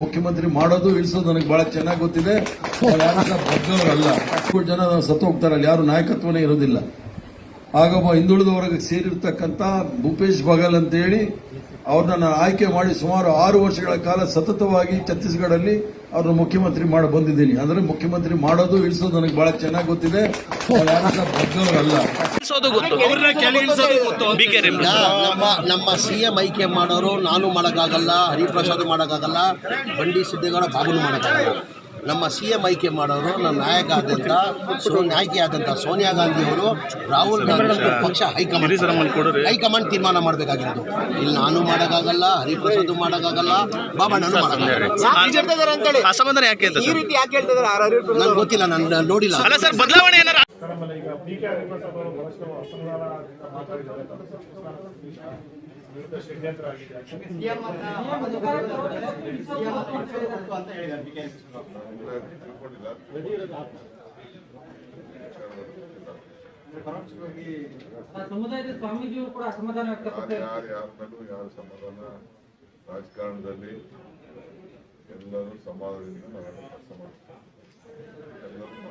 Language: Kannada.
ಮುಖ್ಯಮಂತ್ರಿ ಮಾಡೋದು ಇಳಿಸೋದು ನನಗೆ ಬಹಳ ಚೆನ್ನಾಗಿ ಗೊತ್ತಿದೆ. ಬಗ್ಗವರಲ್ಲ, ಜನ ಸತ್ತು ಹೋಗ್ತಾರೆ, ಅಲ್ಲಿ ಯಾರು ನಾಯಕತ್ವನೇ ಇರೋದಿಲ್ಲ. ಆಗ ಹಿಂದುಳಿದ ವರ್ಗಕ್ಕೆ ಸೇರಿರ್ತಕ್ಕಂಥ ಭೂಪೇಶ್ ಬಘೇಲ್ ಅಂತ ಹೇಳಿ ಅವ್ರನ್ನ ಆಯ್ಕೆ ಮಾಡಿ ಸುಮಾರು 6 ವರ್ಷಗಳ ಕಾಲ ಸತತವಾಗಿ ಛತ್ತೀಸ್ಗಢಲ್ಲಿ ಅವ್ರನ್ನ ಮುಖ್ಯಮಂತ್ರಿ ಮಾಡಿ ಬಂದಿದ್ದೀನಿ. ಅಂದ್ರೆ ಮುಖ್ಯಮಂತ್ರಿ ಮಾಡೋದು ಇಳಿಸೋದು ನನಗೆ ಬಹಳ ಚೆನ್ನಾಗಿ ಗೊತ್ತಿದೆ. ಬಗ್ಗವರಲ್ಲ. ನಮ್ಮ ಸಿಎಂ ಆಯ್ಕೆ ಮಾಡೋರು ನಾನು ಮಾಡೋಕ್ಕಾಗಲ್ಲ, ಹರಿಪ್ರಸಾದ್ ಮಾಡೋಕ್ಕಾಗಲ್ಲ, ಬಂಡಿ ಸಿದ್ದೇಗೌಡ ಬಾಬುನು ಮಾಡೋಕ್ಕಾಗಲ್ಲ. ನಮ್ಮ ಸಿಎಂ ಆಯ್ಕೆ ಮಾಡೋರು ನಮ್ಮ ನಾಯಕ ಆದಂಥ ಸೋನಿಯಾ ಗಾಂಧಿ ಅವರು, ರಾಹುಲ್ ಗಾಂಧಿ ಪಕ್ಷ ಹೈಕಮಾಂಡ್ ತೀರ್ಮಾನ ಮಾಡಬೇಕಾಗಿರೋದು. ಇಲ್ಲಿ ನಾನು ಮಾಡೋಕ್ಕಾಗಲ್ಲ, ಹರಿಪ್ರಸಾದ್ ಮಾಡೋಕ್ಕಾಗಲ್ಲ, ಬಾಬಣ್ಣನು ಮಾಡೋಕ್ಕಾಗಲ್ಲ. ಅಸಮಾಧಾನ ಯಾಕೆ ಅಂತ ನನಗೆ ಗೊತ್ತಿಲ್ಲ, ನಾನು ನೋಡಿಲ್ಲ. ಬದಲಾವಣೆ ಸಮುದಾಯದ ಸ್ವಾಮೀಜಿಯವರು ಕೂಡ ಅಸಮಾಧಾನ ವ್ಯಕ್ತಪಡಿಸಿದ್ದಾರೆ. ಯಾರ ಸಮಾಧಾನ ರಾಜಕಾರಣದಲ್ಲಿ ಎಲ್ಲರೂ ಸಮಾಧಾನದಿಂದ ಕೆಲಸ ಮಾಡ್ತಾರೆ. ಎಲ್ಲರೂ